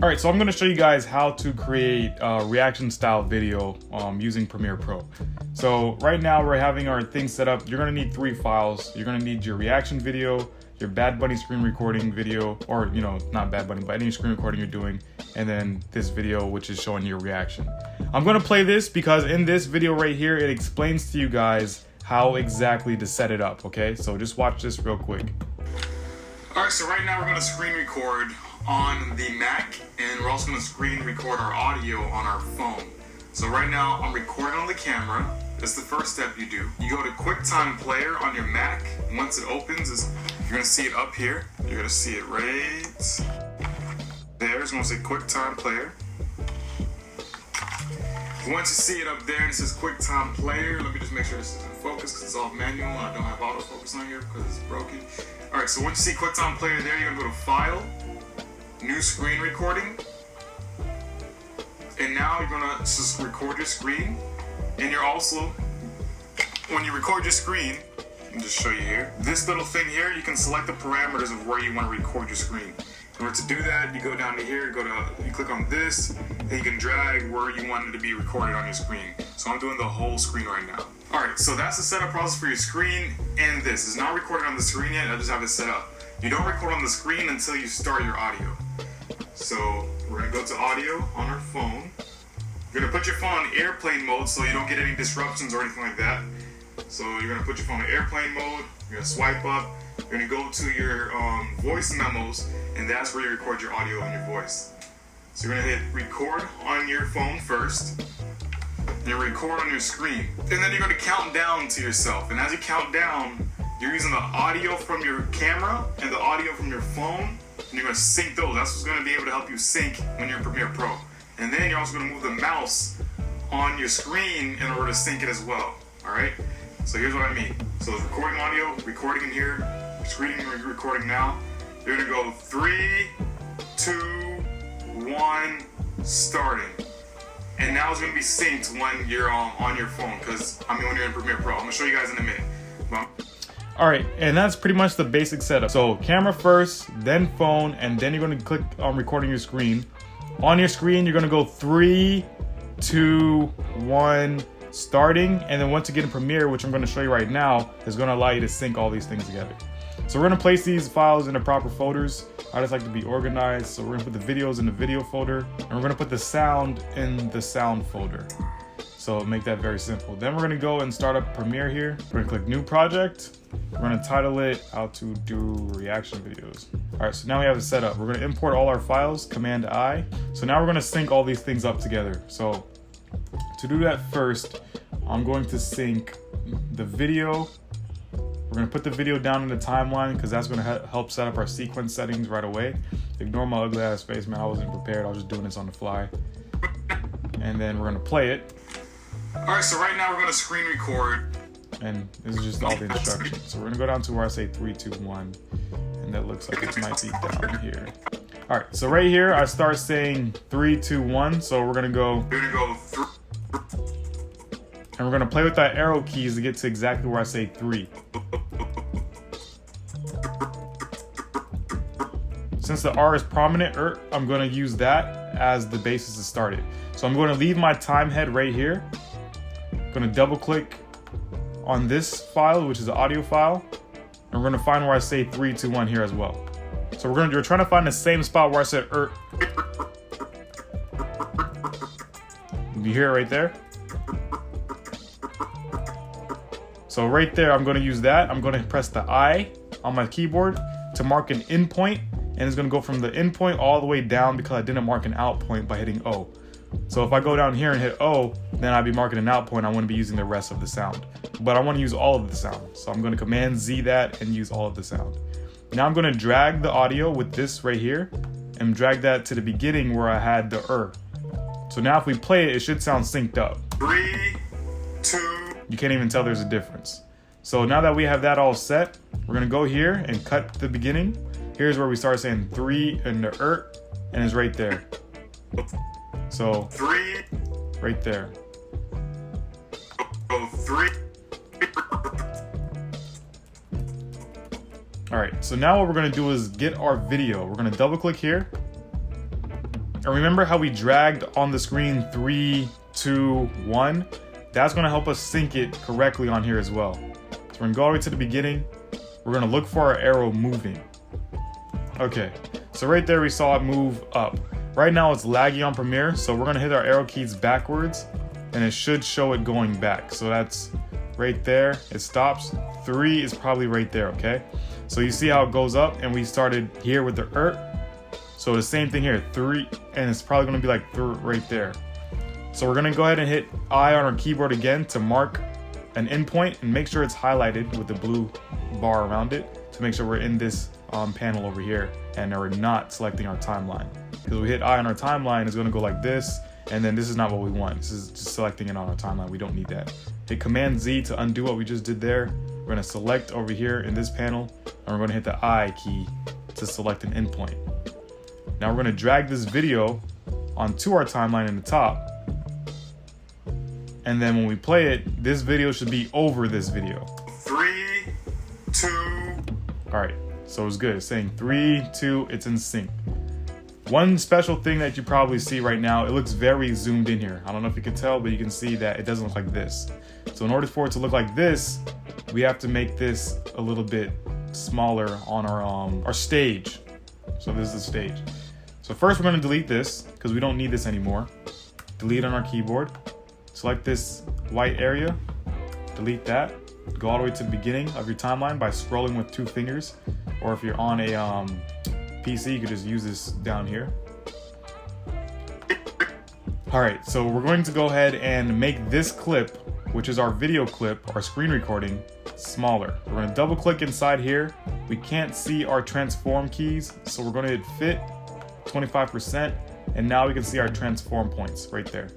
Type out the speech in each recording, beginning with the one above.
All right, so I'm going to show you guys how to create a reaction style video using Premiere Pro. So right now we're having our thing set up. You're going to need 3 files. You're going to need your reaction video, your Bad Bunny screen recording video, or not Bad Bunny, but any screen recording you're doing, and then this video which is showing your reaction. I'm going to play this because in this video right here it explains to you guys how exactly to set it up, okay? So just watch this real quick. All right, so right now we're going to screen record on the Mac, and we're also going to screen record our audio on our phone. So right now I'm recording on the camera. That's the first step you do. You go to QuickTime Player on your Mac. Once it opens, you're going to see it up here. You're going to see it right there. It's going to say QuickTime Player. Once you see it up there and it says QuickTime Player, let me just make sure this is in focus because it's off manual and I don't have autofocus on here because it's broken. Alright, so once you see QuickTime Player there, you're going to go to File, New Screen Recording, and now you're going to just record your screen. And you're also, when you record your screen, let me just show you here, this little thing here, you can select the parameters of where you want to record your screen. In order to do that, you go down to here, you click on this, and you can drag where you want it to be recorded on your screen. So I'm doing the whole screen right now. Alright, so that's the setup process for your screen, and this is not recorded on the screen yet, I just have it set up. You don't record on the screen until you start your audio. So we're going to go to audio on our phone. You're going to put your phone on airplane mode so you don't get any disruptions or anything like that. So you're going to put your phone on airplane mode, you're going to swipe up, you're going to go to your voice memos, and that's where you record your audio and your voice. So you're going to hit record on your phone first, and you record on your screen. And then you're going to count down to yourself. And as you count down, you're using the audio from your camera and the audio from your phone, and you're going to sync those. That's what's going to be able to help you sync when you're in Premiere Pro. And then you're also going to move the mouse on your screen in order to sync it as well. Alright? So here's what I mean. So it's recording audio, recording in here, screening and recording now. You're going to go 3, 2, 1, starting. And now it's going to be synced when you're on your phone, when you're in Premiere Pro. I'm going to show you guys in a minute. Alright, and that's pretty much the basic setup. So camera first, then phone, and then you're going to click on recording your screen. On your screen, you're going to go 3, 2, 1, starting, and then once you get in Premiere, which I'm going to show you right now, is going to allow you to sync all these things together. So we're going to place these files in the proper folders. I just like to be organized, so we're going to put the videos in the video folder, and we're going to put the sound in the sound folder. So make that very simple. Then we're going to go and start up Premiere here. We're going to click New Project. We're going to title it How to Do Reaction Videos. All right, so now we have it set up. We're going to import all our files, Command I. So now we're going to sync all these things up together. So to do that first, I'm going to sync the video. We're going to put the video down in the timeline because that's going to help set up our sequence settings right away. Ignore my ugly ass face, man. I wasn't prepared. I was just doing this on the fly. And then we're going to play it. All right, so right now we're going to screen record. And this is just all the instructions. So we're going to go down to where I say 3, 2, 1. And that looks like it might be down here. All right, so right here, I start saying 3, 2, 1. So we're going to go. And we're going to play with that arrow keys to get to exactly where I say 3. Since the R is prominent, I'm going to use that as the basis to start it. So I'm going to leave my time head right here. I'm going to double click on this file, which is the audio file. And we're going to find where I say 3, 2, 1 here as well. So you're trying to find the same spot where I said You hear it right there? So right there, I'm going to use that. I'm going to press the I on my keyboard to mark an in point, and it's going to go from the in point all the way down because I didn't mark an out point by hitting O. So if I go down here and hit O, then I'd be marking an out point. I want to be using the rest of the sound, but I want to use all of the sound. So I'm going to Command Z that and use all of the sound. Now I'm going to drag the audio with this right here and drag that to the beginning where I had the So now if we play it, it should sound synced up. 3, 2. You can't even tell there's a difference. So now that we have that all set, we're going to go here and cut the beginning. Here's where we start saying 3 and the and it's right there. So 3 right there. 3. All right, so now what we're gonna do is get our video. We're gonna double click here. And remember how we dragged on the screen 3, 2, 1? That's gonna help us sync it correctly on here as well. So we're gonna go all the way to the beginning. We're gonna look for our arrow moving. Okay, so right there we saw it move up. Right now it's laggy on Premiere, so we're gonna hit our arrow keys backwards and it should show it going back. So that's right there, it stops. 3 is probably right there, okay? So you see how it goes up, and we started here with the So the same thing here, 3, and it's probably gonna be like right there. So we're gonna go ahead and hit I on our keyboard again to mark an endpoint and make sure it's highlighted with the blue bar around it to make sure we're in this panel over here and we're not selecting our timeline. Because we hit I on our timeline, it's gonna go like this, and then this is not what we want. This is just selecting it on our timeline. We don't need that. Hit Command Z to undo what we just did there. We're gonna select over here in this panel, and we're gonna hit the I key to select an endpoint. Now we're gonna drag this video onto our timeline in the top. And then when we play it, this video should be over this video. 3, 2. All right, so it's good. It's saying 3, 2, it's in sync. One special thing that you probably see right now, it looks very zoomed in here. I don't know if you can tell, but you can see that it doesn't look like this. So in order for it to look like this, we have to make this a little bit smaller on our stage. So this is the stage. So first we're gonna delete this because we don't need this anymore. Delete on our keyboard. Select this white area, delete that. Go all the way to the beginning of your timeline by scrolling with 2 fingers. Or if you're on a PC, you could just use this down here. All right, so we're going to go ahead and make this clip, which is our video clip, our screen recording, smaller. We're gonna double click inside here. We can't see our transform keys, so we're gonna hit fit, 25%, and now we can see our transform points right there.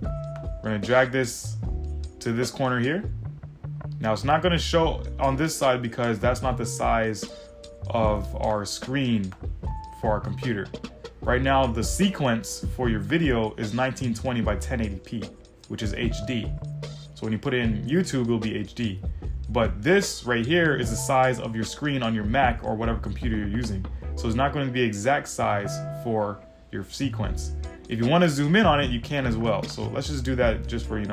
We're gonna drag this to this corner here. Now it's not gonna show on this side because that's not the size of our screen for our computer. Right now, the sequence for your video is 1920 by 1080p, which is HD. So when you put it in YouTube, it'll be HD. But this right here is the size of your screen on your Mac or whatever computer you're using. So it's not going to be exact size for your sequence. If you want to zoom in on it, you can as well. So let's just do that just for,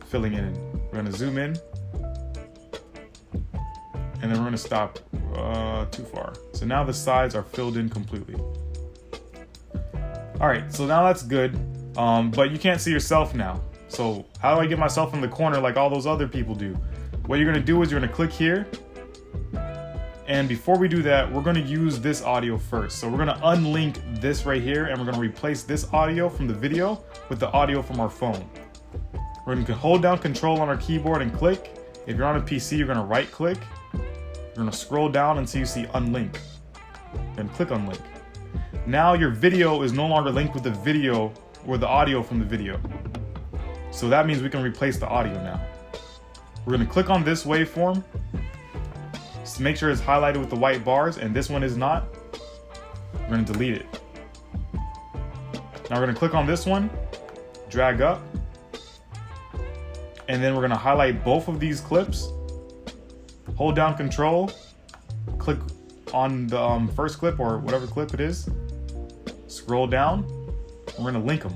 filling in. We're going to zoom in. And then we're going to stop too far. So now the sides are filled in completely. All right, so now that's good. But you can't see yourself now. So how do I get myself in the corner like all those other people do? What you're gonna do is you're gonna click here. And before we do that, we're gonna use this audio first. So we're gonna unlink this right here and we're gonna replace this audio from the video with the audio from our phone. We're gonna hold down Control on our keyboard and click. If you're on a PC, you're gonna right click. You're gonna scroll down until you see unlink. And click unlink. Now your video is no longer linked with the video or the audio from the video. So that means we can replace the audio now. We're gonna click on this waveform. Just make sure it's highlighted with the white bars, and this one is not. We're gonna delete it. Now we're gonna click on this one, drag up, and then we're gonna highlight both of these clips. Hold down Control, click on the first clip or whatever clip it is. Scroll down, we're gonna link them.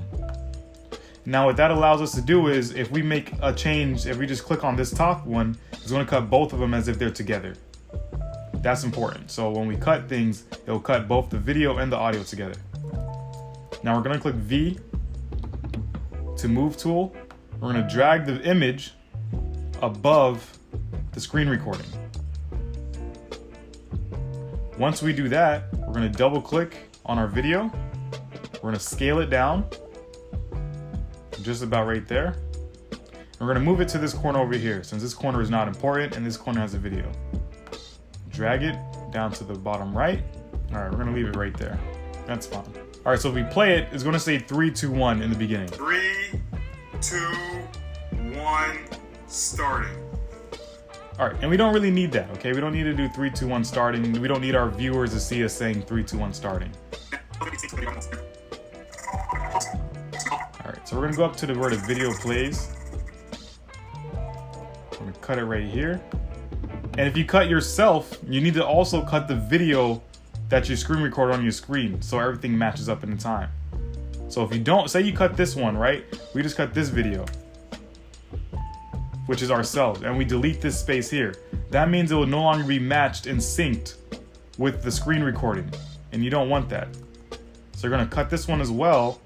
Now what that allows us to do is if we make a change, if we just click on this top one, it's gonna cut both of them as if they're together. That's important. So when we cut things, it'll cut both the video and the audio together. Now we're gonna click V to move tool. We're gonna drag the image above the screen recording. Once we do that, we're gonna double click on our video. We're gonna scale it down, just about right there. We're gonna move it to this corner over here, since this corner is not important and this corner has a video. Drag it down to the bottom right. All right, we're gonna leave it right there. That's fine. All right, so if we play it, it's gonna say 3, 2, 1 in the beginning. 3, 2, 1, starting. All right, and we don't really need that, okay? We don't need to do 3, 2, 1 starting. We don't need our viewers to see us saying 3, 2, 1 starting. All right, so we're gonna go up to where the video plays. I'm gonna cut it right here. And if you cut yourself, you need to also cut the video that you screen record on your screen so everything matches up in the time. So if you don't, say you cut this one, right? We just cut this video, which is ourselves, and we delete this space here. That means it will no longer be matched and synced with the screen recording, and you don't want that. So you're gonna cut this one as well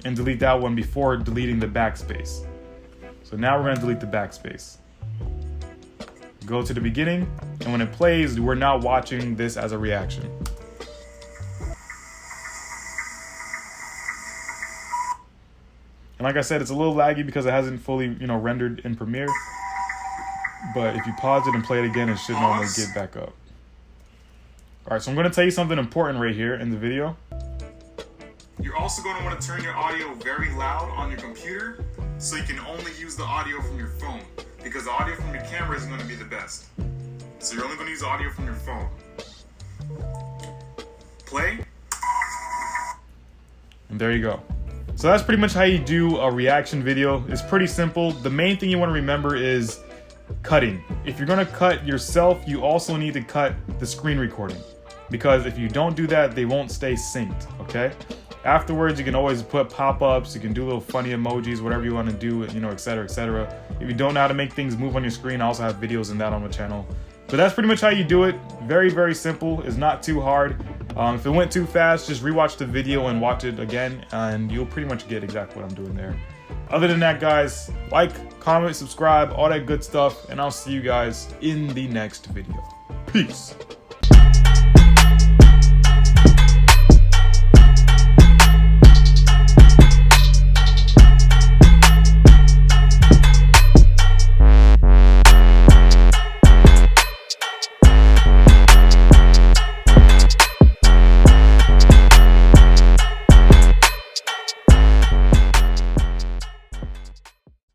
and delete that one before deleting the backspace. So now we're gonna delete the backspace. Go to the beginning, and when it plays, we're now watching this as a reaction. And like I said, it's a little laggy because it hasn't fully, rendered in Premiere. But if you pause it and play it again, it should normally get back up. All right, so I'm gonna tell you something important right here in the video. You're also going to want to turn your audio very loud on your computer so you can only use the audio from your phone, because the audio from your camera isn't going to be the best. So you're only going to use audio from your phone. Play. And there you go. So that's pretty much how you do a reaction video. It's pretty simple. The main thing you want to remember is cutting. If you're going to cut yourself, you also need to cut the screen recording, because if you don't do that, they won't stay synced, okay? Afterwards, you can always put pop-ups, you can do little funny emojis, whatever you want to do, etc., etc. If you don't know how to make things move on your screen, I also have videos in that on the channel. But that's pretty much how you do it. Very, very simple. It's not too hard. If it went too fast, just rewatch the video and watch it again, and you'll pretty much get exactly what I'm doing there. Other than that, guys, like, comment, subscribe, all that good stuff, and I'll see you guys in the next video. Peace.